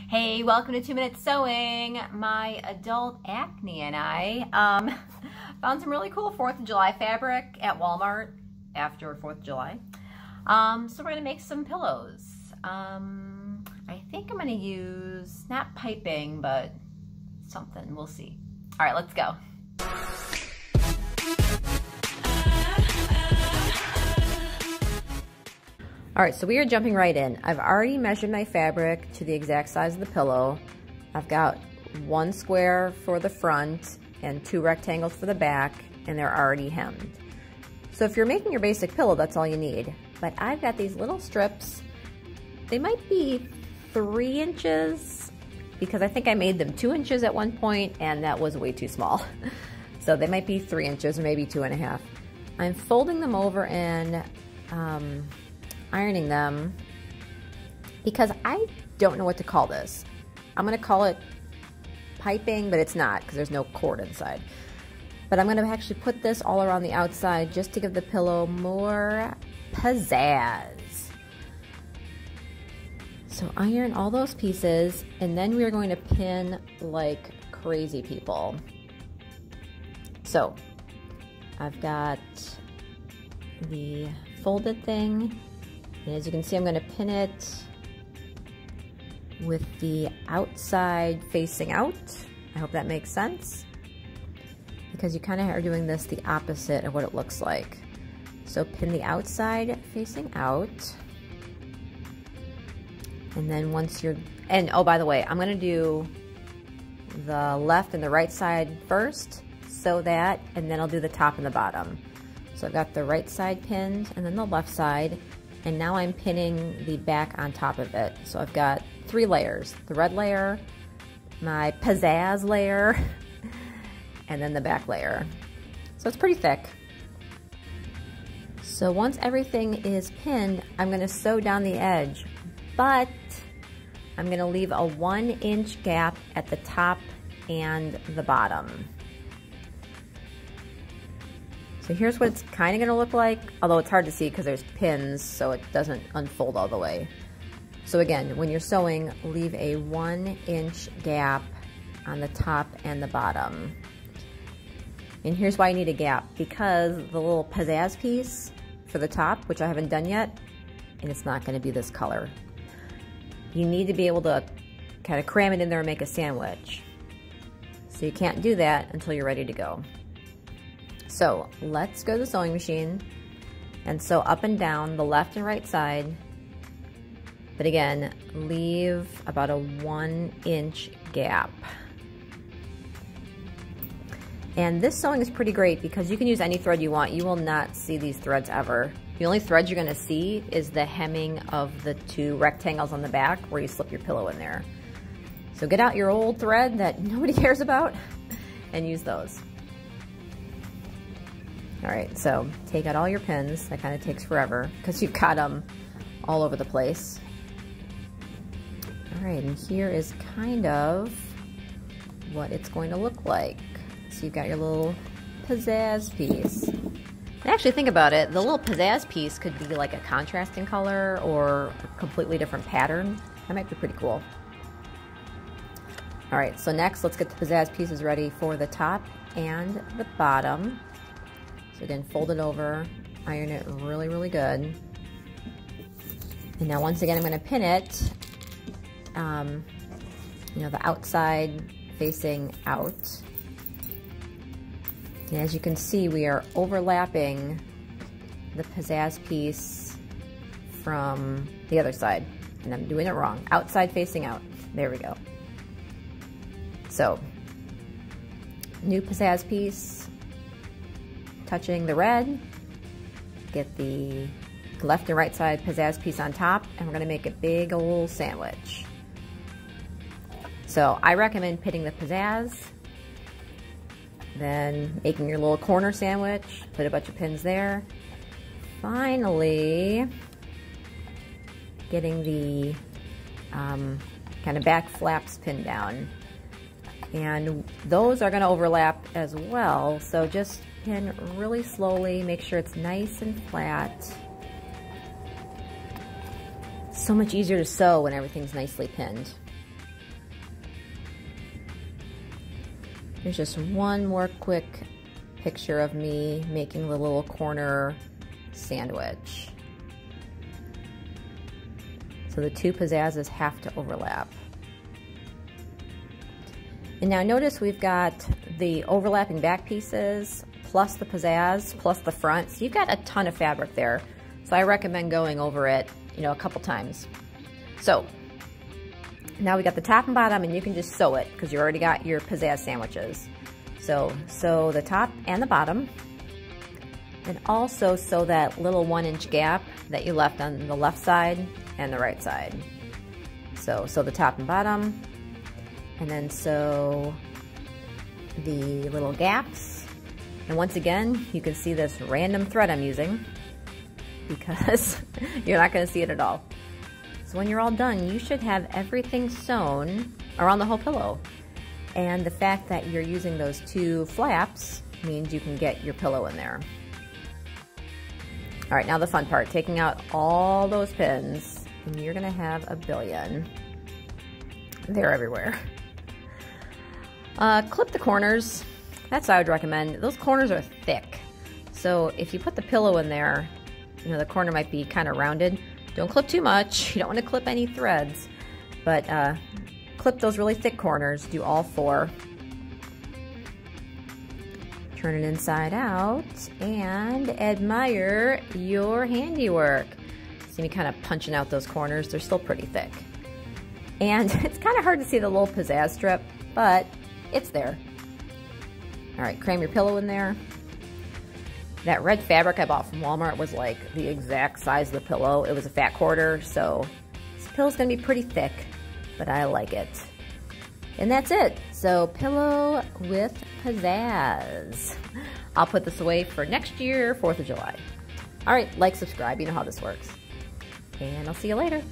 Hey, welcome to 2 Minute Sewing. My adult acne and I found some really cool 4th of July fabric at Walmart after 4th of July. So we're gonna make some pillows. I think I'm gonna use, not piping, but something, we'll see. All right, let's go. All right, so we are jumping right in. I've already measured my fabric to the exact size of the pillow. I've got 1 square for the front and 2 rectangles for the back, and they're already hemmed. So if you're making your basic pillow, that's all you need. But I've got these little strips. They might be 3 inches, because I think I made them 2 inches at one point, and that was way too small. So they might be 3 inches or maybe 2.5. I'm folding them over and ironing them because I don't know what to call this. I'm gonna call it piping, but it's not because there's no cord inside. But I'm gonna actually put this all around the outside just to give the pillow more pizzazz. So iron all those pieces, and then we're going to pin like crazy people. So I've got the folded thing. And as you can see, I'm going to pin it with the outside facing out. I hope that makes sense, because you kind of are doing this the opposite of what it looks like. So pin the outside facing out. And then once you're, and oh, by the way, I'm going to do the left and the right side first, sew that, and then I'll do the top and the bottom. So I've got the right side pinned and then the left side. And now I'm pinning the back on top of it. So I've got 3 layers. The red layer, my pizzazz layer, and then the back layer. So it's pretty thick. So once everything is pinned, I'm gonna sew down the edge, but I'm gonna leave a 1-inch gap at the top and the bottom. So here's what it's kind of going to look like, although it's hard to see because there's pins, so it doesn't unfold all the way. So again, when you're sewing, leave a 1-inch gap on the top and the bottom. And here's why you need a gap, because the little pizzazz piece for the top, which I haven't done yet, and it's not going to be this color. You need to be able to kind of cram it in there and make a sandwich. So you can't do that until you're ready to go. So let's go to the sewing machine and sew up and down the left and right side. But again, leave about a 1-inch gap. And this sewing is pretty great because you can use any thread you want. You will not see these threads ever. The only threads you're gonna see is the hemming of the 2 rectangles on the back where you slip your pillow in there. So get out your old thread that nobody cares about and use those. All right, so take out all your pins. That kind of takes forever because you've got them all over the place. All right, and here is kind of what it's going to look like. So you've got your little pizzazz piece. And actually think about it, the little pizzazz piece could be like a contrasting color or a completely different pattern. That might be pretty cool. All right, so next let's get the pizzazz pieces ready for the top and the bottom. So again, fold it over, iron it really, really good. And now once again, I'm gonna pin it, you know, the outside facing out. And as you can see, we are overlapping the pizzazz piece from the other side. And I'm doing it wrong, outside facing out. There we go. So, new pizzazz piece, touching the red, get the left and right side pizzazz piece on top, and we're gonna make a big old sandwich. So I recommend pinning the pizzazz, then making your little corner sandwich, put a bunch of pins there. Finally, getting the kind of back flaps pinned down. And those are gonna overlap as well, so just pin really slowly, make sure it's nice and flat. So much easier to sew when everything's nicely pinned. Here's just one more quick picture of me making the little corner sandwich. So the two pizzazzes have to overlap. And now notice we've got the overlapping back pieces plus the pizzazz plus the front. So you've got a ton of fabric there. So I recommend going over it, you know, a couple times. So now we got the top and bottom, and you can just sew it because you already got your pizzazz sandwiches. So sew the top and the bottom, and also sew that little 1-inch gap that you left on the left side and the right side. So sew the top and bottom, and then sew the little gaps. And once again, you can see this random thread I'm using because you're not going to see it at all. So when you're all done, you should have everything sewn around the whole pillow. And the fact that you're using those two flaps means you can get your pillow in there. All right, now the fun part, taking out all those pins, and you're gonna have a billion. They're everywhere. Clip the corners. That's what I would recommend. Those corners are thick. So if you put the pillow in there, you know, the corner might be kind of rounded. Don't clip too much. You don't want to clip any threads, but clip those really thick corners. Do all 4. Turn it inside out and admire your handiwork. See me kind of punching out those corners. They're still pretty thick. And it's kind of hard to see the little pizzazz strip, but it's there. All right, cram your pillow in there. That red fabric I bought from Walmart was like the exact size of the pillow. It was a fat quarter, so this pillow's gonna be pretty thick, but I like it. And that's it. So pillow with pizzazz. I'll put this away for next year, 4th of July. All right, like, subscribe, you know how this works. And I'll see you later.